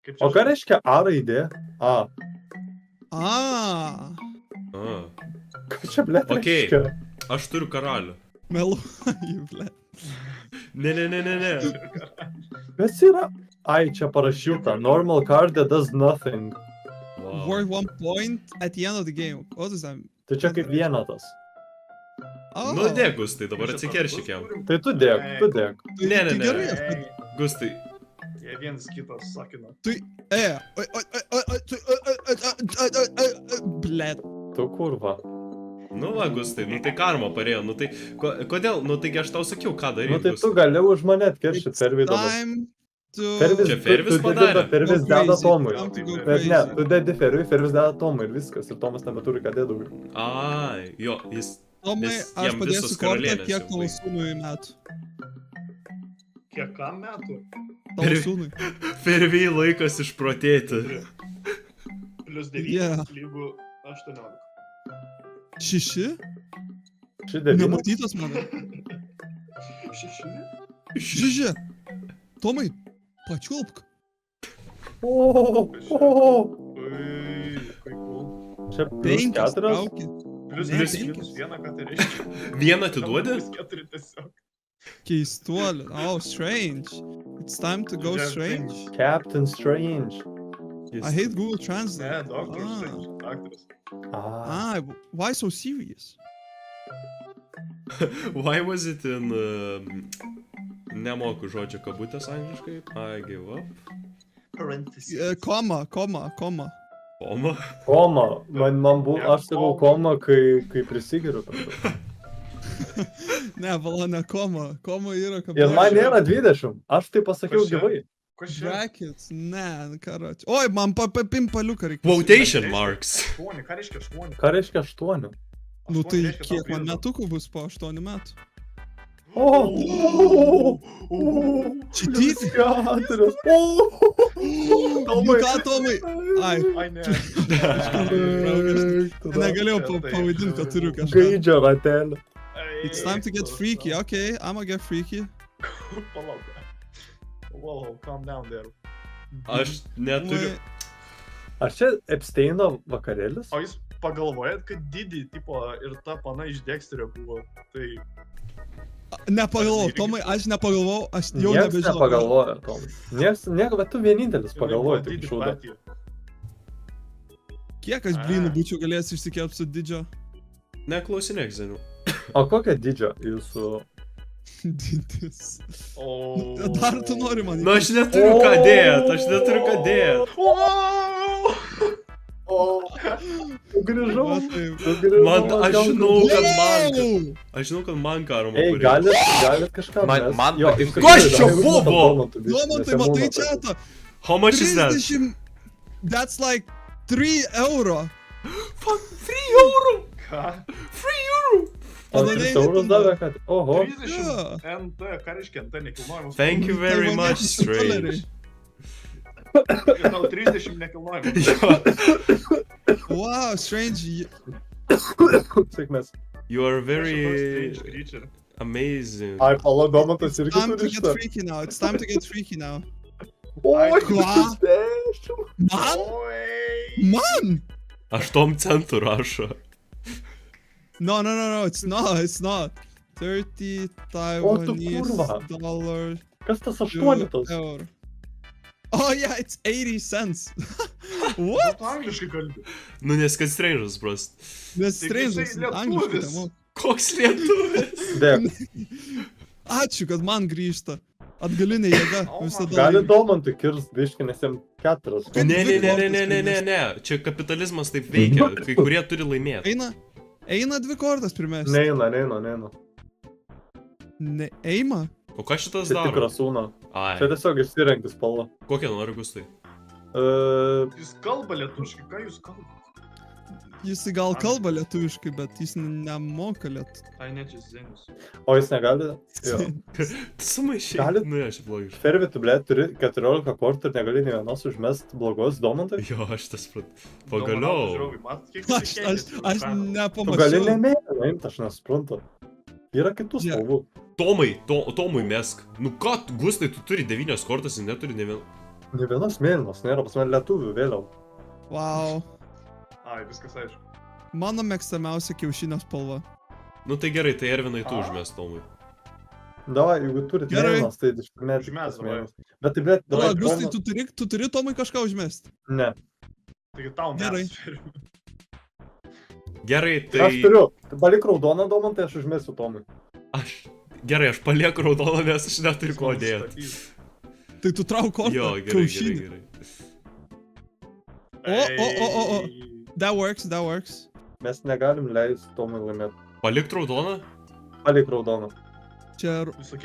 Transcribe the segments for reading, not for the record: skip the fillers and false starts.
Kaip O ką reiškia A raidė? A. A, Ką čia, blėt, Okei. reiškia? Aš turiu karalių. meluoju, ble. Ne. Kas yra? Ai, čia parašyta. Normal card that does nothing. Wow. Worth 1 point at the end of the game. What does that mean? Tai čia kaip vienetas. Oh, Nu, dėk, Gustai, dabar atsikeršyk jam. Tai tu dėk, tu dėk. Ne. Tai gerai, aš Gustai, Jie vienas kitas sakina. Blet. Tu kurva. nu va, Gustai, nu tai karma parėjo, nu tai, kodėl, nu taigi aš tau sakiau, ką daryti. Nu tai tu gali už mane atkeršyti Fervį dabar. Time to... Fervis, Čia Fervis padarė. Fervis Go deda crazy, Tomui. time to go Bet ne, crazy. tu dedi Ferviui, Fervis deda Tomui ir viskas. Ir Tomas nebeturi ką dėti daugiau. Ai, jo, jis, Tomai, Nes aš jam padėsiu visos kortą, karalienės kiek jau tavo baigė. sūnui metų. Kiek kam metų? Tavo sūnui. Ferviai laikas išprotėti. Plius 9 Yeah. lygų 18. 6? Ši devyni. Nematytas mano. 6? 6. Tomai, pačiulpk. O. Ui, kaip cool. Čia plus 5 4. trauki. Plius Ne, 3, penkis. plius 1, ką tai reiškia? Vieną atiduodi? Plius 4 tiesiog. Keistuolė. Oh, strange. It's time to go Žodžiu, strange. Captain Strange. I hate Google Translate. Ne, doktor, Ah. Strange, daktaras. Ah. Why so serious? Why was it in... nemoku žodžio kabutės angliškai. I give up. Parentheses. Koma. Oma. Koma. Man buvo, aš sakau koma, kai prisigeriu. Ne, vala, ne koma. Koma yra kabutė. Ir man nėra 20. Aš tai pasakiau Kas čia? gyvai. Kas čia? Brackets. Ne, karoči. Oi, man papim paliuką reikia. Quotation marks. 8, ką reiškia 8? Ką reiškia 8? Nu tai Reiškia, tau kiek man prideda. metukų bus po 8 metų? O. Šityt? 4. Nu ką, Tomai? Ai, Ai, ne. negalėjau pavadinti, kad turiu kažką. Gaidžio ratelį. It's time to get freaky, okay, I'ma get freaky. Palauk. Wow, calm down there. Aš neturiu. Ar čia Epsteino vakarėlis? O jūs pagalvojat, kad didį, tipo, ir ta pana iš Dexterio buvo, tai... Nepagalvojau, Tomai, aš nepagalvojau, aš jau Niekas nebežinau. nepagalvoja, Tomai. Nieko, bet tu vienintelis pagalvoji tik Didį šūdą. patį. Kiek aš blynų būčiau galėjęs išsikėpt su didžio? Neklausinėk, Zeniu. O kokia didžio jūsų... Didis. O... Dar tu nori man. Nu aš neturiu ką dėt, aš neturiu ką dėt. O, grįžau. Va taip. Man, aš žinau, kad man... Wow! Aš žinau, kad man karma Ei, parėjo. galit kažką Man- mest? man Jo, patinka. iš tikrųjų, Kas čia dar buvo? Domantų biškį, Domantai, nes jie matai būna čia taip. tą? How much is that? 30... That's like 3 euro. Fuck, 3 euro! Ką? 3 euro! O Tada 3 neini eurus tada. davė, kad... Oho. 30 NT, ką reiškia NT nekilnojimas? Thank you very much, Taivaniečiai strange. Ir tau 30 nekilnojimas. Jo, Wow, strange. Sėkmės. you are Very... very amazing. Ai, pala, Domantas irgi Time to turi get šitą. freaky now. It's time to get freaky now. Oi, Ką? 10. Man? Oi. Man? 8 centų rašo. No, it's not. 30 Taiwanese kurva. dollar. Kas tas to 8? euro. Oh yeah, it's 80 cents. O What? tu angliškai kalbi. Nu nes kad strange'as, bros. Nes Taigi strange, jisai angliškai lietuvis. temu. Koks lietuvis? Dėk. Ačiū, kad man grįžta. Atgalinė jėga Oh my visada. Gali laimi. Domantui kirst biškį, nes jam 4. Kaip Ne, dvi ne, ne, ne, kortas ne, ne, ne, primest. ne. Čia kapitalizmas taip veikia. Kai kurie turi laimėti. Eina 2 kortas primesti. Neina. Ne, eima. O ką šitas Čia daro? tikras sūna. Ai, Čia tiesiog išsirinkti spalvą. kokią nori, Gustai? Jis kalba lietuviškai, ką jūs kalbate? Jis gal kalba lietuviškai, bet jis nemoka lietuviškai. Ai, ne, čia Zenius. O jis negali? Jo. Tu sumaišai. Galit- Nu, aš blogai. Fervi, tu, blėt, turi 14 kortų ir negali nei vienos užmest blogos Domantui? Jo, aš tas prat. Pagaliau. Matot, kiek Aš Tu gali nepamačiau. nemėgti, nuimti, aš nesuprantu. Yra kitų Ne. spalvų. Tomai, Tomui mesk. Nu ką, Gustai, tu turi 9 kortas ir neturi ne vien... Ne vienas mėlynas, nėra pas mane lietuvių vėliau. Wow. Ai, viskas aišku. Mano mėgstamiausia kiaušinio spalva. Nu tai gerai, tai Ervinai tu užmės Tomui. Davai, jeigu turit Gerai. mėlynas, tai išmėt. Užmes, davai. Bet tai, bet, Pala, davai, Gustai, Tomai- tu turi Tomui kažką užmesti? Ne. Taigi tau Gerai. mes. Gerai, Aš tai... turiu. Palik raudoną Domantai, aš užmėsiu Tomui. Gerai, aš palieku raudoną, nes aš neturiu ko dėti. Tai tu trauk kortą. Jo, gerai, kiaušinį. gerai. O. That works. Mes negalim leisti Tomui laimėti. Palikt raudoną? Palik raudoną. Čia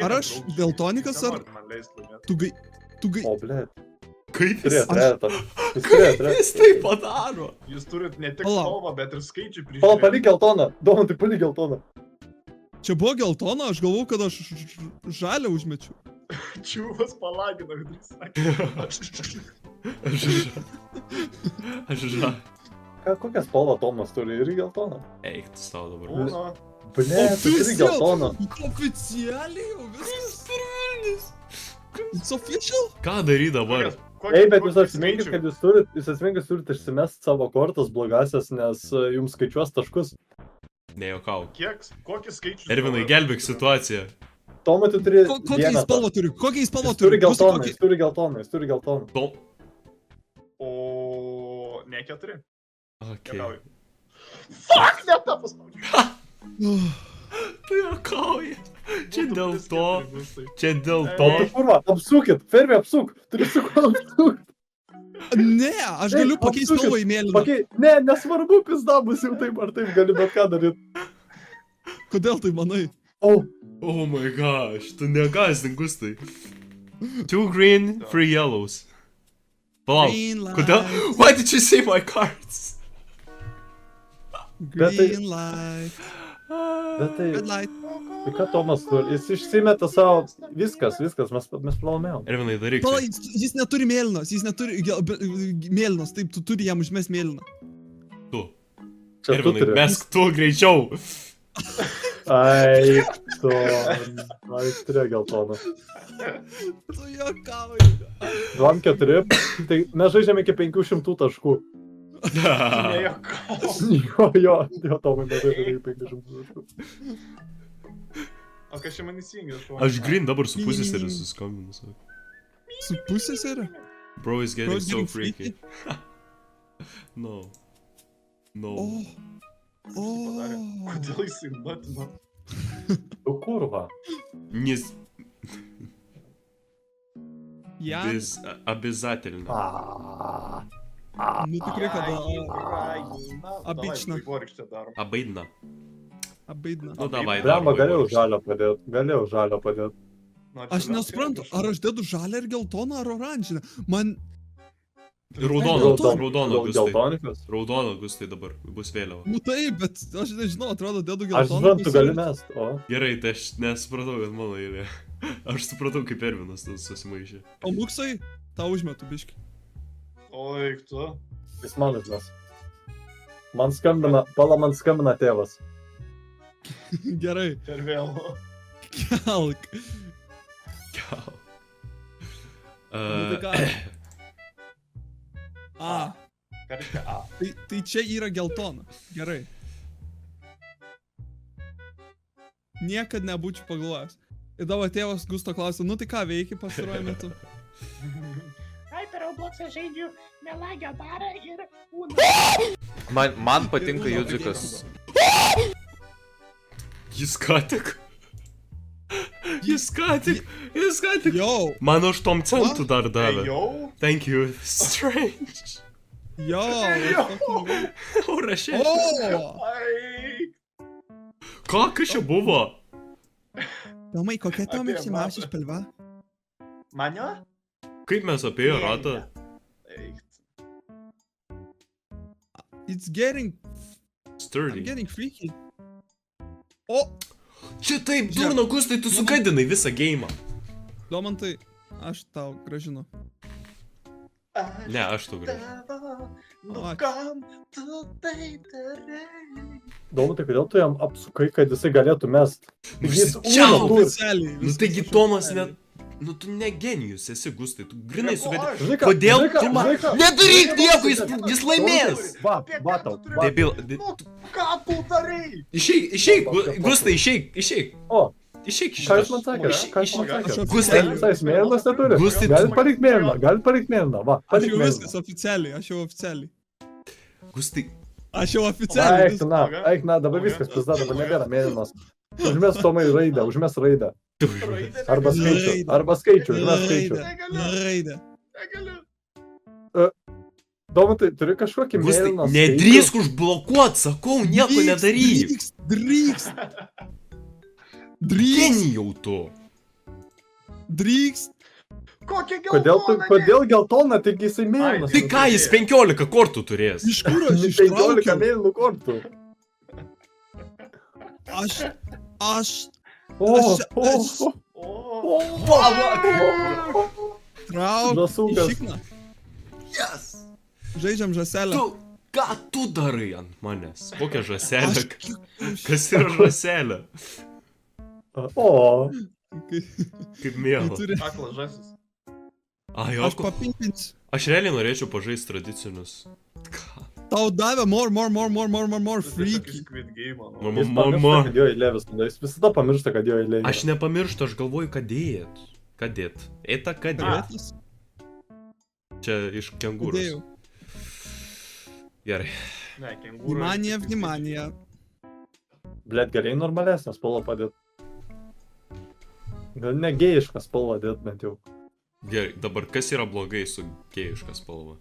ar aš geltonikas, ar tu gai... O, blėt. Kaip jis... Turėt retą. Kaip jis tai padaro? Jūs turit ne tik Palauk. spalvą, bet ir skaičių Pala, palik geltoną. Domantai, palik geltoną. Čia buvo geltona, aš galvau, kad aš žalią užmečiau. Čiūvas palagino, kad jis sakė. Aš ža... Kokią spalvą Tomas turi? Ir geltoną. Eik, tu savo dabar. Būna. Blėt, tu turi geltoną. Oficialiai jau viskas. It's official? Ką daryti dabar? Ei, bet jūs atsiminkit, kad jūs turit išsimest savo kortas blogasias, nes jums skaičiuos taškus. Nejokau. Kokį skaičių? Ervinai, gelbėk situaciją. Tomai, tu turi Kokią spalvą turi? Kokią spalvą Jis turi turi? geltoną, jis turi geltoną. Tom... O ne 4. Okei. Fuck, ne tą paspaudžiu. Tu jokauji. Čia dėl to. Čia dėl O to. tu kurva, apsukit, Fermi apsuk, turi su kuo apsuk. Ne, aš galiu pakeisti spalvą į mėlyną. Ne, nesvarbu, pizda bus jau taip ar taip, gali bet ką daryti. Kodėl tai manai? O, Oh my gosh, tu negazdink, Gustai. 2 green, 3 yellows. Palauk, Green light. kodėl? Why did you say my cards? Bet tai- Green light. bet tai, Red light. tai ką Tomas turi, jis išsimeta savo, viskas, mes pralaimėjom. Ervinai, daryk. Pala, tai. jis neturi mėlynos, jis neturi mėlynos, taip, tu turi jam užmest mėlyną. Tu. Čia tu Ervinai, turi. mesk tu greičiau. Ai, jis turėjo geltoną. Tu juokauji. 2-4, tai mes žaidžiame iki 500 taškų. Nejokau. Jo, Tomai, mes žaidžiame iki 500 taškų. O kas čia man įsijungia? Aš green dabar su pusėserį suskambinu. Su pusėserė? Bro is getting Bro is so getting freaky. No. No. Kodėl jisai matino? Tu kurva. Nes... Ja, Без... Обязательно. nu tikrai, kad Обычно. Обидно. Abaidina. Nu, davai, Blemba, darom, galėjau žalio padėti. Aš nesuprantu, ar aš dedu žalę ir geltoną, ar oranžinę. Man... Raudono, raudono, Gustai. Geltonikas. Raudono, Gustai dabar bus vėliava. Nu taip, bet aš nežinau, atrodo, dedu Aš geltoną. žinau, tu gali mest, o. Gerai, tai aš nesupratau, kad mano eilė. Aš supratau, kaip Ervinas tas susimaišė. O Luksai, tau užmetu biškį. Oi, tu. Jis man užmes. Man skambina tėvas. Gerai, Per vėlu. kelk. Gal. Nu tai ką? A, Ką reiškia A? tai čia yra geltona. Gerai. Niekad nebūčiau pagalvojęs. Ir dabar tėvas Gusto klausė, nu tai ką veiki pastaruoju metu? Ai, per Robloxą žaidžiu melagio barą ir Uno. Man patinka Judzikas. Jis ką tik. Jis ką tik. Yo, Man 8 centų dar davė. Jau? Thank you. Strange. yo. Ura 6. O! Ai. Ką, kas čia buvo? Tomai, kokia tavo Apie mėgstamiausia matą. spalva? Manio? Kaip mes apėjo ratą? Eik. It's getting... I'm Sturdy. getting freaky. O! Čia taip, durna, Gustai, tu sugadinai visą geimą. Domantai, aš tau gražinu. Ne, aš tu gražiai. Nu kam tu tai darai? Domantai, kodėl tu jam apsukai, kad jisai galėtų mest? Jis Nusičiauk. Uno turi. Oficialiai. Nu taigi Tomas net... Nu tu ne genijus esi, Gustai, tu grinai Nieko suvedai. aš. Žinai ką, Kodėl žinai ką, tu man... žinai ką? Nedaryk nieko, jis laimės! Va, va tau. Va. Debil... Nu, ką tu darai? Išeik, Gustai, išeik. O, Išeik iš ką jūs man sakėte? Išeik, Ką jūs man Aš sakėte? Gustai, Visais mėlynas neturi. Gustai, Galit palikt mėlyną, va, Aš palikt jau mėlyną. viskas oficialiai, aš jau oficialiai. Gustai, Aš jau oficialiai. Eik, na, dabar viskas, pizda, dabar nebėra mėlynos. Užmes Tomai raidę, užmes raidę. Arba skaičių, užmes skaičių. Raidę. Negaliu. Domantai, turi kažkokį Gustai, mėlyną skaičių. nedrįsk užblokuot, sakau, nieko nedaryk. Drykst. Genijau tu. Drykst. Kokia geltona? Kodėl geltona, taigi jisai mėlynas. Tai ką, jis 15 kortų turės? Iš kur aš 15 ištraukiau? mėlynų kortų. Aš. O, Trauk. Žąsukas. Šikną. Yes. Žaidžiam žąselę. Ką tu darai ant manęs? Kokia žąselė? Aš- Kas yra žąselė? O, Kaip mėla. Turi. Aklas žasis. Ai, Aš o, papintinsiu. aš realiai norėčiau pažaisti tradicinius. Tau davė more, freaky. Squid Game, jis manau. pamiršta, kad jo eilė visada. Jis visada pamiršta, kad jo eilė. Aš nepamirštu, aš galvoju, kadėt. Kadėt. Eita kadėt. Dėtas. Čia iš kengūros. Dėjau. Gerai. Ne, kengūra. Vnimanija. Blet, gerai normalesnę spalvą padėt. Gal ne gėjišką spalvą dėt bent jau. Gerai, dabar kas yra blogai su gėjiška spalva?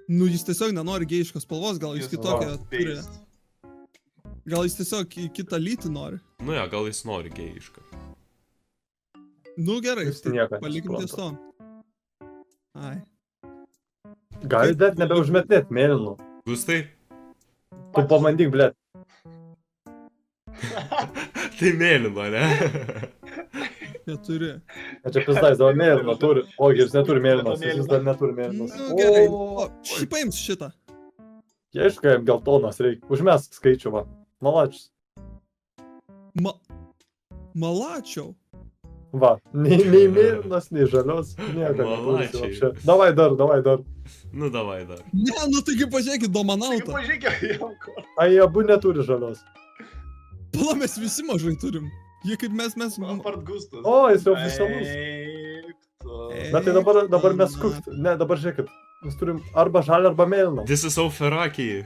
Nu, jis tiesiog nenori gėjiškos spalvos, gal jis kitokią turi. Gal jis tiesiog kitą lytį nori. Nu ja, gal jis nori gėjišką. Nu gerai, Jis nieko palikim ties to. nesupranta. Ai. Gali net nebeužmetinėt mėlynų. Gustai? Tu pamandyk, blet. Tai mėlyno, ne? Neturi. Čia pizdais, dabar mėlyną turi. O, jis neturi mėlynos, jis dar neturi mėlynos. Nu gerai. O, O, šį paims šitą. aišku, jam geltonas reikia. Užmesk skaičių, va. Malačius. Malačiau. Va, nei mėlynos, nei žalios. Nieko neturi. Malačiai. Čia. Davai dar. Nu, davai dar. Ne, nu taigi pažiūrėkit, Domanautą. Pažiūrėk, jam kur. Ai, abu neturi žalios. Pala, mes visi mažai turim. Jie kaip mes... Apart Gustas. O, jis jau oficialus. Bet tai dabar mes skukt. Ne, dabar žiūrėkit. Mes turim arba žalią, arba mėlyną. This is so Ferraki.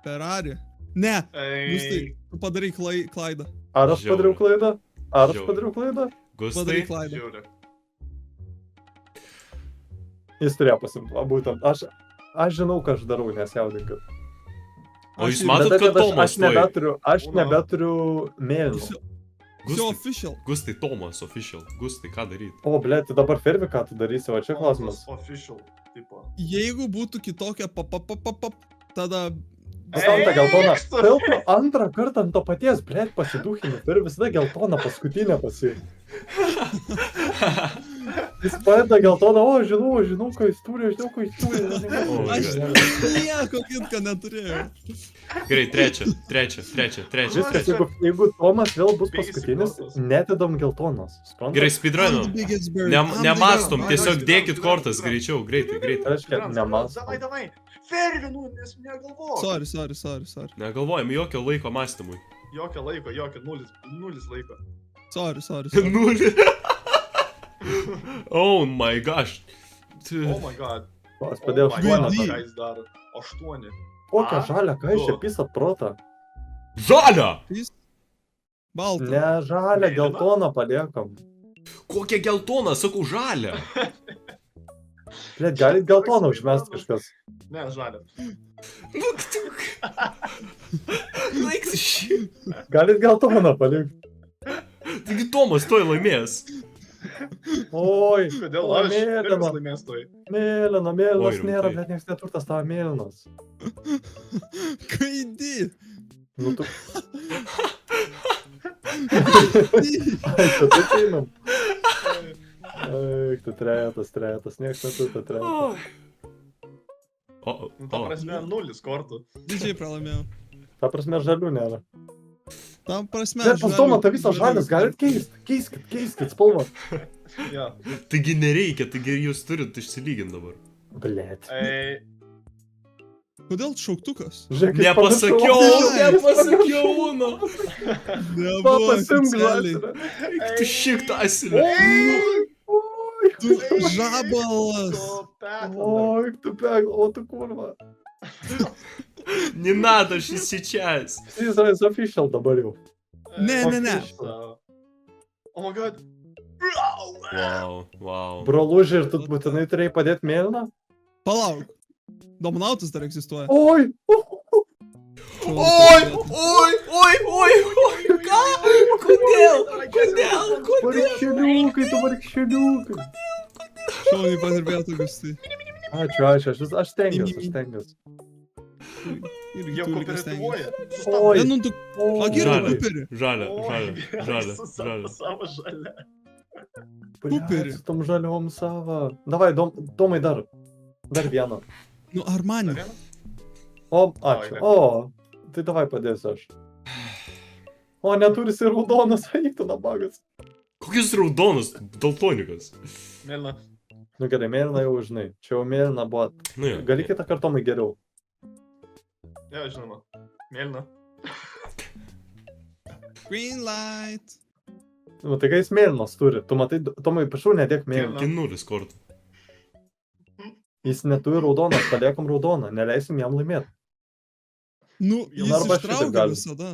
Ferrari. Ne, Gustai, tu padarai klaidą. Ar aš padariau klaidą? Ar aš Žiauriai. padariau klaidą? Gustai? Padarai klaidą. Žiūrėk. Jis turėjo pasimti, va, būtent. Aš žinau, ką aš darau, nesjaudinkit. O jūs Aš- matot, Bet kad aš Tomas tuoj. aš nebeturiu mėlynų. Jis Gustai, official. Gustai, Tomas official. Gustai, ką daryti? O, blėt, tai dabar Fervi, ką tu darysi, va čia klausimas. Official, tipo. Jeigu būtų kitokia tada... Anta geltona. Eikš tu. Taip, antrą kartą ant to paties, blėt, pasiduchini. Turi visada geltona paskutinė pasi. Jis padeda geltoną, o, žinau, ką jis turi, žinau, ką jis turi. O, Aš gerai. nieko kitko neturėjau. Gerai, trečią. Viskas, jeigu Tomas vėl bus Basic paskutinis, kortos. netidam geltonos. Suprantat? Gerai, I'm speedrunu. the biggest bird. I'm the Nemastom, girl. tiesiog dėkit kortas greičiau, greitai. Reiškia, nemas. Davai. Fervinu, nes negalvok. Sorry. Negalvojam, jokio laiko mąstymui. Jokio laiko, nulis laiko. Sorry. Nulį. Oh my gosh. Oh my god. O, aš padėjau Oh my 8. God, Dy. ką jis daro? 8. Kokią žalę, ką iš čia Du. pisat protą? Žalia! Balta. Ne žalę, Mėlyną? geltoną paliekam. Kokia geltona, sakau, žalia. Blėt, galit geltoną užmest kažkas. Ne, žalia. Laiks šį. Galit geltoną palikti. Taigi Tomas toj laimės. Oi, Kodėl o, aš? mėlyna. Pirmas laimės toj. Mėlynas Oi, nėra, rimtai. bet nieks neturtas tavo mėlynas. Kaidi. Nu tu... Ai, čia taip einam. Ai, tu trejetas, nieks neturta trejetas. Nu, ta prasme, nulis kortų. Didžiai pralaimėjau. Ta prasme, žalių nėra. Tam prasme. Bet pas Domantą visas žalias, galit keiskit spalvą. Jo. Taigi nereikia, taigi jūs turit išsilyginti dabar. Blet. Kodėl šauktukas? Žiūrėk, Nepasakiau, nu. Nebuvo Pasimk oficialiai. žalį. Tu šik tą asilę. Tu žabalas. Oi, tu peg, o tu kurva. Не надо ж сейчас. Jis official dabar jau. Ne. Oh my god. Wow. Broluži, ir tu būtinai turėjai padėti mėlyną? Palauk. Dominautas dar egzistuoja. Oi! Ką? Kodėl? Varikščiuliukai, tu varikščiuliukai. Šauniai padirbėtų, Gustai. Ačiū, aš stengiuosi. Irgi Jie turi kas stengiasi. kooperatuoja. Oi, Ne, nu tu... A, gerai, Žalia. Kuperį. Žalia. Savo žalia. Kuperį. Su tom žaliom savo. Davai, Domai dar. Dar vieną. Nu, Armani. O, ačiū. O, tai davai padėsiu aš. O, neturis ir raudonas, eik tu nabagas. Kokius raudonus daltonikas? Mėlyna. Nu gerai, mėlyna jau žinai. Čia jau mėlyna buvo. Nu jo. Gali kitą kartomai geriau. Jo, žinoma. Mėlyna. Green light. Nu, tai kai jis mėlynas turi. Tu matai, Tomai, prašau, nedėk mėlyną. Iki 0 kortų. Jis neturi raudonas, paliekam raudoną. Neleisim jam laimėti. Nu, Jau jis arba šitaip ištraukia galim. visada.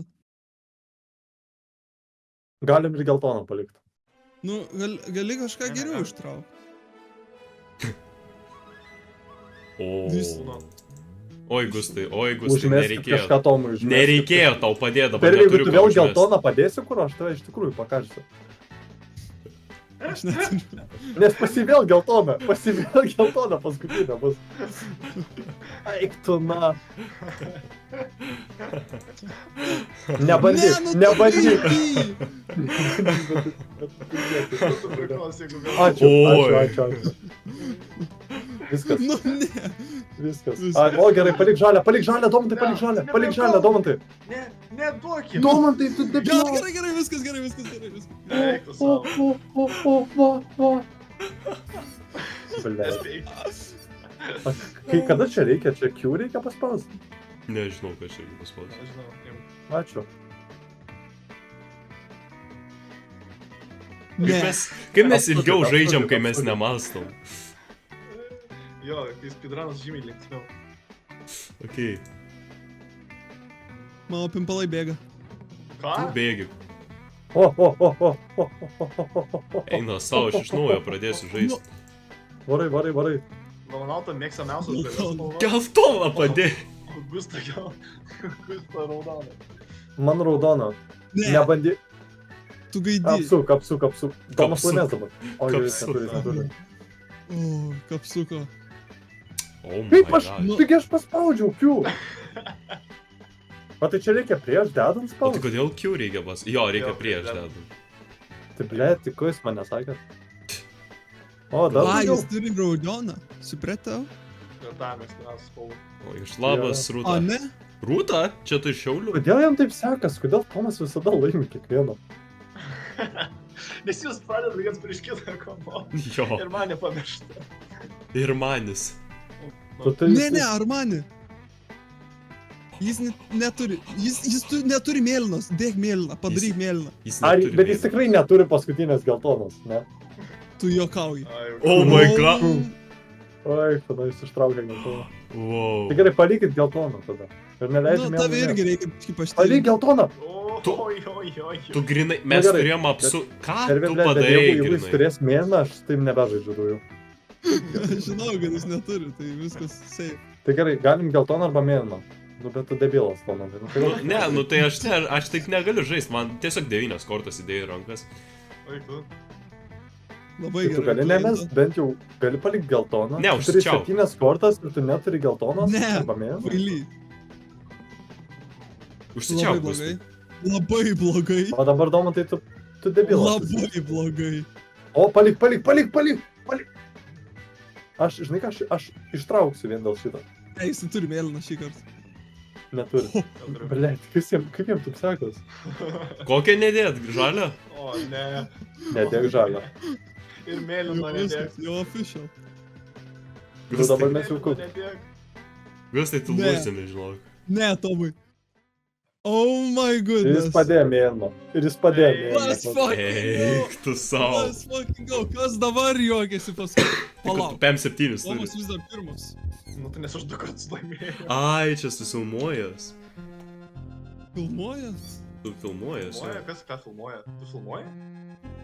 Galim ir geltoną palikti. Nu, gali kažką Ne, geriau ne. ištraukti. Vis- Oi, Gustai, Užmeskit nereikėjo. kažką Tomui. užmeskit. Nereikėjo tau padėti dabar. Per jeigu neturiu tu ko vėl užmest. geltoną padėsi, kur aš tave iš tikrųjų pakarsiu. Aš neturiu. Nes pasivėl geltoną paskutinę bus. Eik tu na. Nebandyk. Ačiū. Viskas. Nu, ne. Viskas. O gerai, palik žalę, Domantai, palik žalę, Domantai. Ne, duokim. Domantai, tu debilas. Gerai, viskas gerai. Eik tu savo. Blet. Nespėjai. Kai kada čia reikia, čia Q reikia paspausti. Nežinau, ką čia paspausti. Nežinau. Ačiū. Ne. Kaip mes ilgiau žaidžiam, kai mes nemastom. Jo, kai speedrunas žymiai linksmiau. Okei, Mano pimpalai bėga. Ką? bėgi. O. Eina savo, aš iš naujo pradėsiu žaisti. Varai. Domanauto mėgstamiausias dalis spalva. Geltoną padėk. Gusta raudoną. Man raudona. Ne, Nebandyk. tu gaidi. Apsuk. Tomas Kapsuk. laimės dabar. O, gerai, Kapsuk. neturi. O, kapsuko. Oh my Kaip aš, god. taigi aš paspaudžiau Q. O tai čia reikia prieš dedant O tai spaudžiu. kodėl Q reikia pas? Jo, reikia Jo, prieš prieš dedant. Tai ble, tik ko jis man nesakė. O, dar Va, daugiau. jis turi raudoną. Supratau? Ir tą mėgstamiausias spalva. O, iš labas, O, Rūta. ne? Rūta? Čia tu iš Šiaulių? Kodėl jam taip sekas? Kodėl Tomas visada laimi kiekvieną? Nes jūs pradedat viens prieš kitą kombo. Jo, Ir mane pamiršta. ir manis. Tu tai Ne, Armani. Jis neturi, neturi mėlynos. Dėk mėlyną, padaryk mėlyną. Jis Ar, neturi bet jis mėlyno. tikrai neturi paskutinės geltonos, ne? Tu juokauji. Oh my god. Oi, tada jis ištraukė geltoną. Wow. Tai gerai, palikit geltoną tada. Ir Nu, neleidžiam tave irgi reikia kažkaip Palik paštėlti. geltoną! Tu grinai, mes gerai, turėjom apsu... Ką Ir tu ble, padarai, jeigu jis grinai? turės mėlyną, aš taip nebežaidžiu daugiau. Aš žinau, kad jis neturi, tai viskas safe. Tai gerai, galim geltoną arba mėlyną. Nu, bet tu debilas, Tomas. Nu, tai Nu, gal- ne, nu tai aš taip negaliu žaisti, man tiesiog 9 kortas įdėjai į rankas. Labai Tai tu gerai. gali nemest, bent jau gali palikti geltoną. Ne, Tu turi užsičiauk. 7 kortas ir tu neturi geltonos. Ne. Arba mėlyną. Kvaily. Užsičiauk, Labai blogai. Gustai. Labai blogai. O dabar, Domantai, tu debilas. Labai blogai. O, palik! Aš, žinai ką, aš ištrauksiu vien dėl šito. Ne, jis turi mėlyną šį kartą. Neturi. Blet, kaip jam taip sekos? Kokią nedėt? Žalę? O, ne. Nedėk žalio. Ir mėlyno nedėk. Jau official. Nu dabar mes jau Mėlyno kuk. nedėk. Vis tai tu Ne. lūsinai, žinok. Ne, Tomai. Oh my Ir goodness. jis padėjo mėlyno. Ir jis padėjo Let's mėlyno. fucking go. Eik, tu savo. Let's fucking go. Kas dabar juokiasi paskui? Palauk. PM7 turi. Tomas vis dar pirmas. Nu, tai nes aš 2 kartus laimėjau. Ai, čia susilmuojas. Filmuojas? Tu filmuojas. Filmuoja, kas ką filmuoja? Tu filmuoji?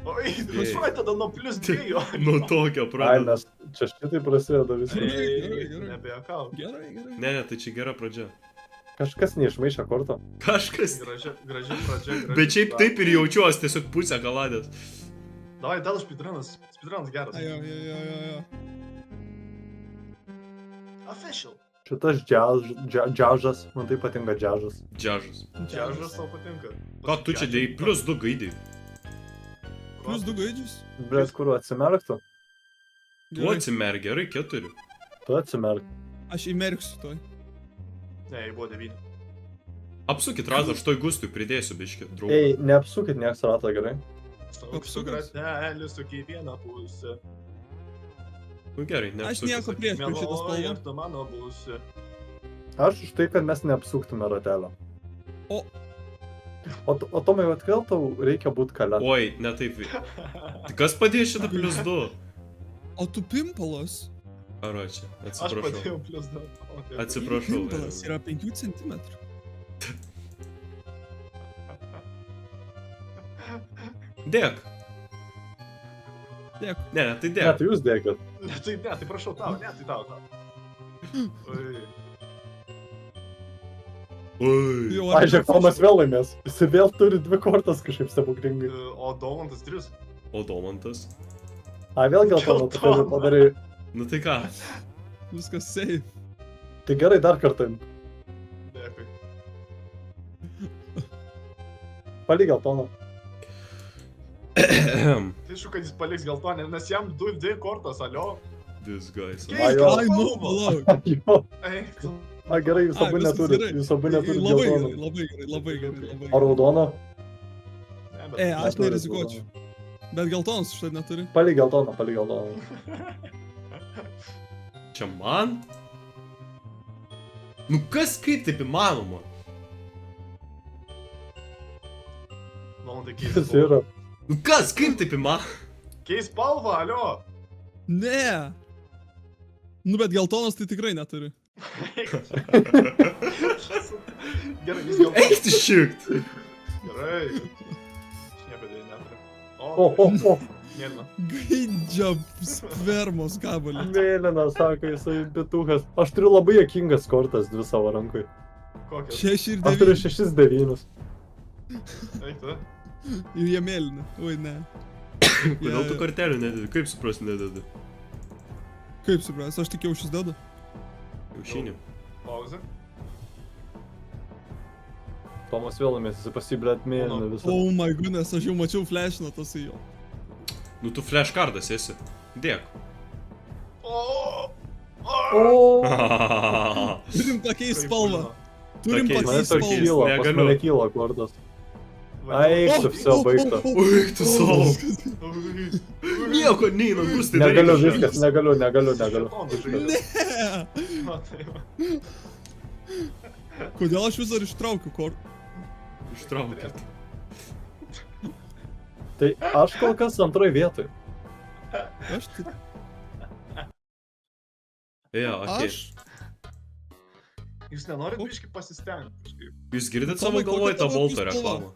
Oi, Ei. važiuoji tada nuo +2. Nuo tokio Ai, pradeda. nes čia šitai prasideda viskas. Gerai. Nebejakau. Gerai, gerai. Ne, tai čia gera pradžia. Kažkas neišmaišė korto. Kažkas. Graži pradžia. Bet šiaip taip ir jaučiuosi, tiesiog pusę galadės. Davai, dėl speedrunas. Speedrunas geras. Jo. Official. Šitas džiažas, man tai patinka džiažas. Džiažas. Džiažas tau patinka. Ką tu čia dėjai? +2 gaidai. Plus 2 gaidžius? Bet kur atsimerktų? Tu atsimerk, gerai, 4. Tu atsimerk. Aš įmerksiu toj. Ne, jai buvo 9. Apsukit ratą, aš toj gustui pridėsiu, biškį, draugą. Ei, neapsukit nieks ratą, gerai? Su gratelį, su kiekvieną pusę. Nu gerai, ne. Aš nieko prieš šitą Mieloji, spalvą. ir tu mano būsi. Aš už tai, kad mes neapsuktume ratelio. O. O Tomai, atgal tau reikia būti kale. Oi, ne taip. Tai kas padėjo šitą +2? O tu pimpalas? Ar čia? Aš Atsiprašau. padėjau +2. Atsiprašau. Pimpalas yra 5 cm. Dėk. Dėkui. Ne, tai Ne, dėk. tai jūs dėkit. Ne, tai prašau tau, ne, tai tau. Oi. Oi. Jau, Ai, žiūrėk, Tomas vėl laimės. Jis vėl turi 2 kortas kažkaip stebuklingai. O Domantas 3. O Domantas? Ai, vėl geltoną tu padarai. Nu tai ką? Viskas safe. Tai gerai, dar kartą. Dėkui. Palik geltoną. Tai šu, kad jis paliks geltonę, nes jam 2 kortos, alio. This guys. Ai, jo. Ai, nu, palauk. Jo. Eik tu. Ai, gerai, jūs abu viskas neturit. gerai. Jūs abu neturit Labai gerai, geltoną. labai gerai. O raudono? Ne, bet- Aš Neturit nerizikuočiau. Bet geltonas štai neturi. Palik geltoną, palik geltoną. Čia man? Nu kas kaip taip įmanoma? Domantai Kas keis yra? Nu kas kaip taip įmanoma? Keis spalvą, alio. Ne. Nu, bet geltonas tai tikrai neturi. Gerai, jis geltonas. Eik tu šikt. Gerai. Aš nebedėjau neturiu. O. Mėlyna. Gaidžia spermos gabalį. Mėlyna, sako jisai bitukas. Aš turiu labai jokingas kortas 2 savo rankui. Kokias? 6 ir Aš turiu 9. 6-9. Eik tu. Ir jie mėlyna. Oi, ne. Kodėl tu kortelių nededi? Kaip suprasti nededi? Kaip supras, aš tik kiaušis dedu. Kiaušinį. Pauzė. Tomas vėl laimės, jisai pasiblėt mėlyną visą. Oh my goodness, aš jau mačiau flashino tas į jo. Nu tu flashcardas esi. Dėk. O. O! Turim pakeisti spalvą. Turim Pakeist. Mane pakeisti to spalvą. kyla, pas Negaliu. mane kyla kortas. Ai, tu viso baigta. Ui, tu savo. Nieko neina, gustai daryk. Negaliu viskas, negaliu. Ne. Kodėl aš vis dar ištraukiu kortą? Ištraukit. Tai aš kol kas antroj vietoj. Aš tai... Ja, okei. Aš... Jūs nenorit biškai pasistengti kažkaip. Jūs girdit savo Tomai, galvoj kokia tą tavo Volto spalva? reklamą?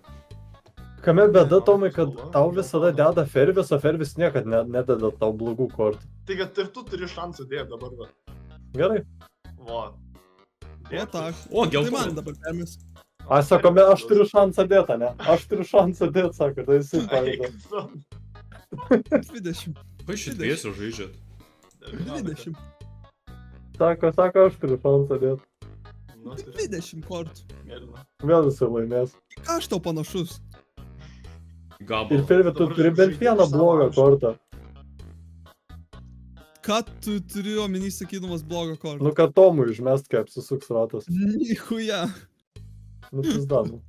Kame bėda, Tomai, kad tau visada deda Fervis, o Fervis niekad nededa tau blogų kortų. Tai kad ir tu turi šansą dėti dabar, va. Gerai. Va. O, tak. O, Tai geltoną. man dabar permės. Aš sakome, aš turiu šansą dėti, ne? Aš turiu šansą dėti, sako, tai jisai Eik padeda. tu. 20. Ko iš dviesio žaidžiat? 20. Sako, aš turiu šansą dėti. Nu, turi. 20 kortų. Mėlyna. Vėl jisai laimės. Ką aš tau panašus? Ir Gabalą. Fervi, tu turi bent vieną blogą kortą. Ką tu turi omeny sakydamas blogą kortą? Nu, kad Tomui užmest, kaip susuks ratas. Nichuja. Nu, pizda, nu.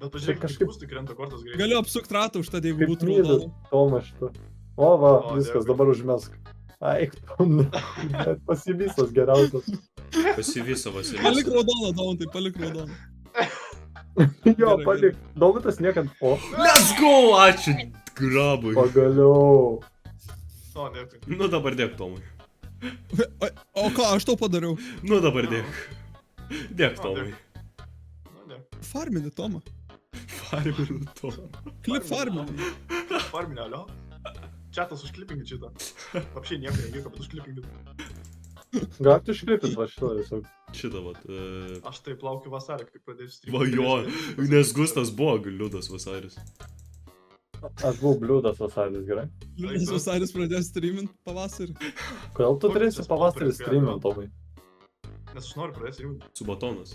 Bet pažiūrėk, kažkaip- kažkaip bus tik krenta kortas greitai. Galiu apsukti ratą už tą, jeigu Kaip būtų myli raudona. Tomą šitą. O, va, O, viskas, dėkui. dabar užmesk. Eik, Tom, pasivisas geriausias. Pasivysa Palik Vasilis. raudoną, Daumantai, palik raudoną. Jo, Gerai, palik. Daumantas niekad. O, Let's go! Ačiū grabui. pagaliau. O, dėkui. Nu dabar dėk, Tomai. O ką, aš tau padariau? Nu dabar dėk. Dėk, Tomai. Nu, dėkui. Farminį, Tomą. Farminu Tomą. Klip farminį. Farminė, alio. Čiatas užklipingit šitą. Apšiai nieko nevyko, bet užklipingit. Gal tu išklipit va šitą tiesiog. Šitą vat. Aš taip laukiu vasarį, kai pradėsiu Va jo, nes Gustas buvo liūdas vasaris. Aš buvau bliūdas vasaris, gerai. Liūdas Vasaris pradėjo streamint pavasarį. Kodėl tu Kur turėsi tas pavasarį popierius, streamint, Tomai? Nes aš noriu pradėti rimti. Subatonas.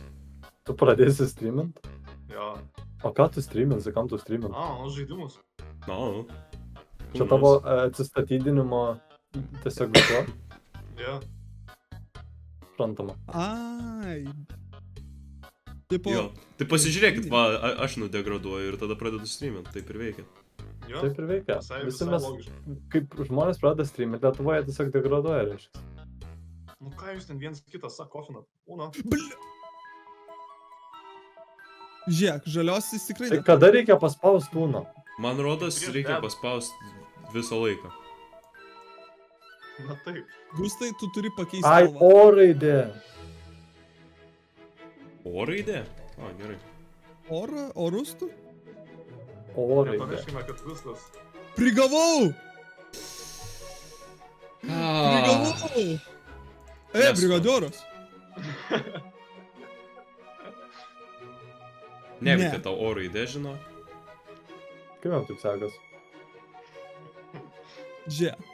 Tu pradėsi streamint? Jo. O ką tu streaminsi, kam tu streamint? A, nu žaidimus. Na. Čia tavo atsistatydinimo tiesiog veikla, Jo. suprantama. Ai. Tipo, Jo. Tai pasižiūrėkit, va, aš nudegraduoju ir tada pradedu streamint, taip ir veikia. Jo. Taip ir veikia. Visai, Visi visai mes, logiška. kaip žmonės pradeda streamint, Lietuvoje tiesiog degraduoja, reiškia. Nu ką jūs ten vienas kitas kofinat? Uno. žiūrėk, žaliosios tikrai Tai ne. kada reikia paspausti Uno? Man rodos, Prieš reikia debą. paspausti visą laiką. Na taip. Gustai, tu turi pakeisti Ai, spalvą. O raidė. O raidė? A, gerai. Orus tu? O raidė. Nepamirškime, kad viskas. Prigavau! Ah. Prigavau! Nesu. Brigadioras. Neveikia Ne. tau O raidė, žino. Kaip jam taip sekas? Žiūrėk.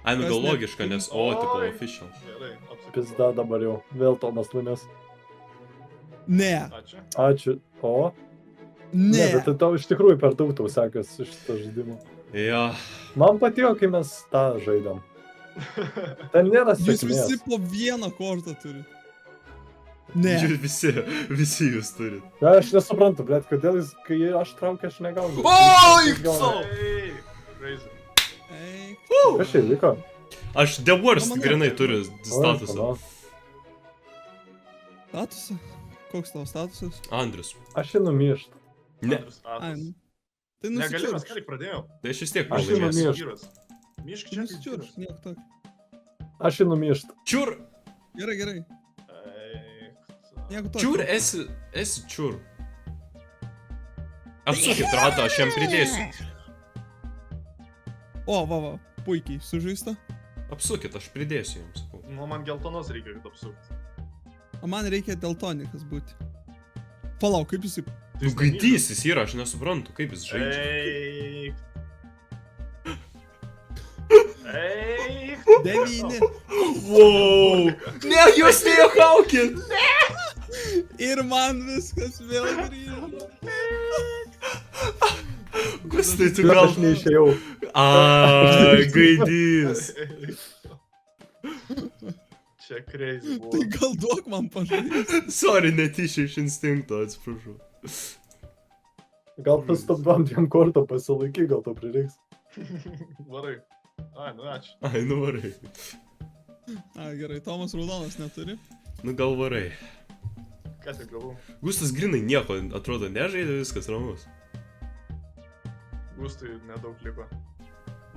Ai, nu Kas gal ne- logiška, nes O tipo Oi. official. Gerai, apsakau. Pizda dabar jau. Vėl Tomas laimės. Ne. Ačiū. Ačiū. O? Ne. Bet tai tau iš tikrųjų per daug tau sekas iš šito žaidimo. Ja. Man patiko, kai mes tą žaidėm. Ten nėra Jūs sėkmės. visi po vieną kortą turi. Ne. Jūs visi jūs turit. Ja, aš nesuprantu, blėt, kodėl jis, kai aš traukiu, aš negaunu. Oi, Jis gauna. Ei, crazy. Eik. Kas čia vyko? Aš The Worst Na, manau, grinai taip. turiu statusą. O, Statusą? Koks tavo statusas? Andrius. aš jį numišt. Ne. Andrius Ai, Atas. nu. Tai Negali, mes nusičiurš. ką tik pradėjom. Tai aš vis tiek Aš jį pralaimėsiu. numišt. Vyras. Mišk čia. Nusičiurš, nieko tokio. Aš jį numišt. Čiur. Gerai, gerai. Eik. Nieko tokio. Čiur, esi čiur. Apsukit ratą, aš jam pridėsiu. O, va. Puikiai. Sužaista. Apsukit, aš pridėsiu jam, sakau. Nu, man geltonos reikia, kad apsukti. O man reikia deltonikas būti. Palauk, kaip jisai... Nu, gaidys jis yra, aš nesuprantu, kaip jis žaidžia. Eik. Eik. 9. Wow. Ne, jūs nejuokaukit. Ir man viskas vėl grįžo. Gustai, tu Bet gal... aš neišėjau. A, gaidys. Čia crazy buvo. Tai gal duok man pažaisti. Sorry, netyčia iš instinkto, atsiprašau. Gal pastabdom tiem kortą pasilaiky, gal to prireiks. Varai. Ai, nu ačiū. Ai, nu varai. A, gerai, Tomas raudonas neturi. Nu gal varai. Ką tik gavau? Gustas grinai nieko, atrodo, nežaidė, viskas ramus. Gustui nedaug liko.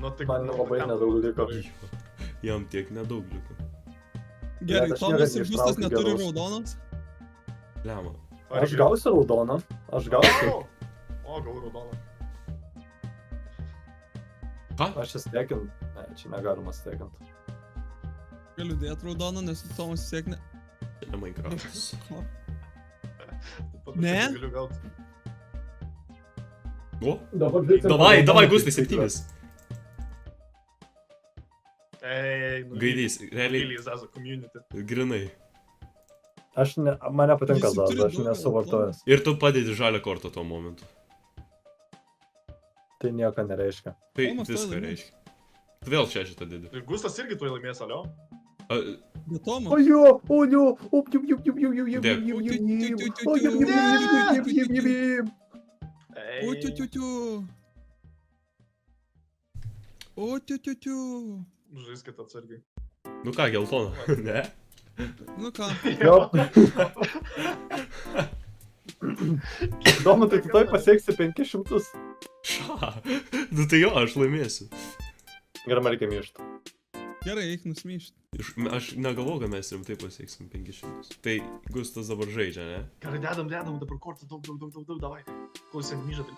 Nu, tik, Man nu, labai kam nedaug tu liko. darai? Jam tiek nedaug liko. Gerai, Bet aš Tomas niekad ir Gustas neištraukiu neturi geros. raudonas. Lemą. Aš gausiu raudoną. Aš gausiu. O, gavau raudoną. Ką? Aš jas tekint. Ne, čia negalima stekint. Galiu dėti raudoną, nes Tomas siekne. Ne Minecraftas. Ne? Galiu gauti. O? Davai, Davai, Gustai, 7. Ei, nu. Gaidys, realiai, Gaidys, as a community. grinai. Aš ne, man nepatinka Visi turi Zaza, aš daug nesu vartojęs. Ir tu padedi žalią kortą tuo momentu. Tai nieko nereiškia. Tai Tomas viską tada reiškia. Tu vėl čia šitą didi. Ir Gustas irgi tuoj laimės, alio? Bet Tomas. Ojo, ojo, O, tiu. O, tiu. Žaiskit atsargiai. Nu ką, geltona? Ne? Nu ką, Domantai, tu tai pasieksi 500. Ša. Nu tai jo, aš laimėsiu. Gerai, man reikia mėžti. gerai, eik nusmyšti. Aš negalvoju, kad mes rimtai pasieksim 500. Tai Gustas dabar žaidžia, ne? Gerai, dedam dabar kortą daug, davai. Klausėm, myžą, tai...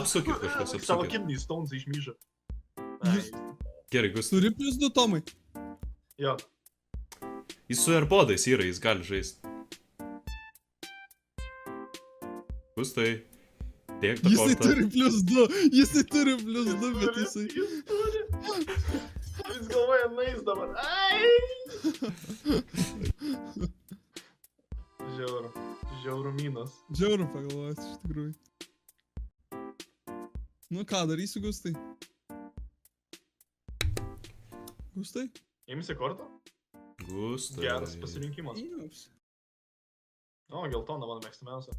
Apsukit kažkas, Savo apsukit. kidney stones iš myžą. Gerai, Gustas. Turi +2 Tomai. Jo. Jis su AirPodais yra, jis gali žaisti. Gustai. Tiek tą Jisai kortą. turi +2, bet jisai... Jis turi. Jis galvoja, nais dabar. Ai! Žiauru minas. Žiauru pagalvoti, iš tikrųjų. Nu ką, darysiu, Gustai? Gustai? Imsi kortą? Gustai. Geras pasirinkimas. Įjaups. O, geltona mano mėgstamiausia.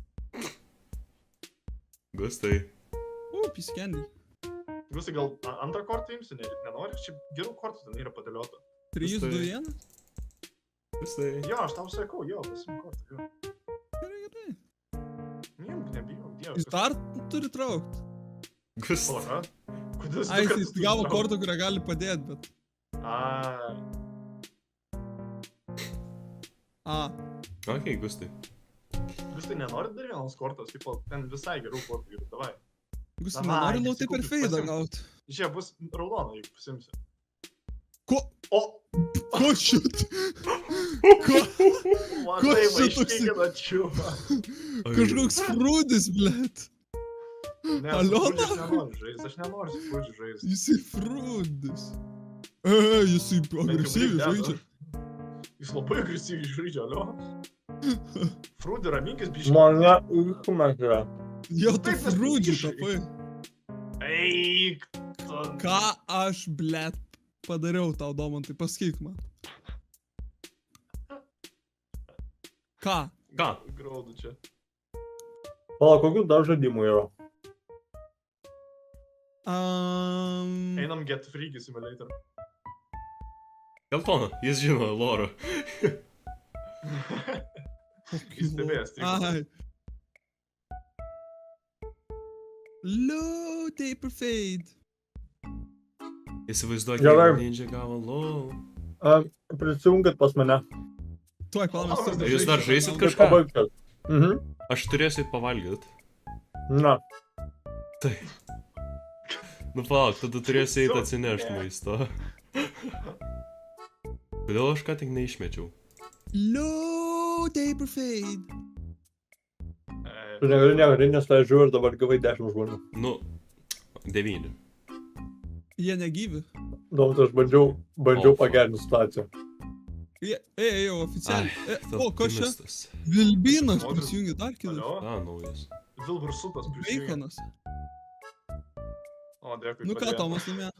Gustai. O, piskendy. Gustai, gal antrą kortą imsi? Nenori? Šiaip gerų kortų ten yra padėliota. 3, 2, 1? Gustai. Jo, aš tau sakau, jo, pasim kortą, jo. Gerai. Imk, nebijau, dievas. Jis dar turi traukt. Gustai. Pala, ką? Kodėl jis Ai, du jis kartus gavo turi kortą, kurią gali padėti, bet... A, Okei, Gustai. Gustai, nenorit dar vienos kortos? Tipo, ten visai gerų kortų yra, davai. Gustai, Davai, nenori lautai per nesikūpik, feidą pasiimk. gauti. Žiūrėk, bus raudona, jeigu pasimsi. Ko? O! Ko šit? Matai, čia toksai? vaiškykina čiūpą. Kažkoks frūdis, blėt. Ne, Aliona? aš nenoriu žaisti, aš nenoriu su Frūdžiu žaisti. Jisai frūdis. Jisai agresyviai žaidžia. Jis labai agresyviai žaidžia, alio. Frūdį raminkis biškai. Mane užkumėkė. Jo, tu Taip, nes frūdžiu priešai. tapai. Eik, tu. Ką aš, blėt, padariau tau, Domantai, pasakyk man. Ką? Ką? Graudu čia. Pala, kokių dar žaidimų yra? Einam Get Freaky Simulator. Geltona, jis žino lorą. Jis stebės, tai. Ai. Low taper fade. Įsivaizduok, Gerai. jeigu ninja gavo low. Prisijungit pas mane. Tuoj, palauk, mes Tai jūs dar žaisit Kaip kažką? pabaigsit. Aš turėsiu eit pavalgyt. Na. Tai. Nu palauk, tada turėsiu eit atsinešt maisto. Kodėl aš ką tik neišmečiau? Low taper fade. Tu negali niekada, nes tai žiūri ir dabar gavai 10 žmonių. Nu, 9. Jie negyvi. Domantai, aš bandžiau O, pagerinti situaciją. Jau oficialiai. O, kas čia? Optimistas. Vilbinas Modris. prisijungė dar kitas. Alio, Naujas. Vilbursutas prisijungė. Baconas. O, dėkui. Nu ką, padėjo. Tomas laimėjo?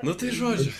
Nu tai žodžiu.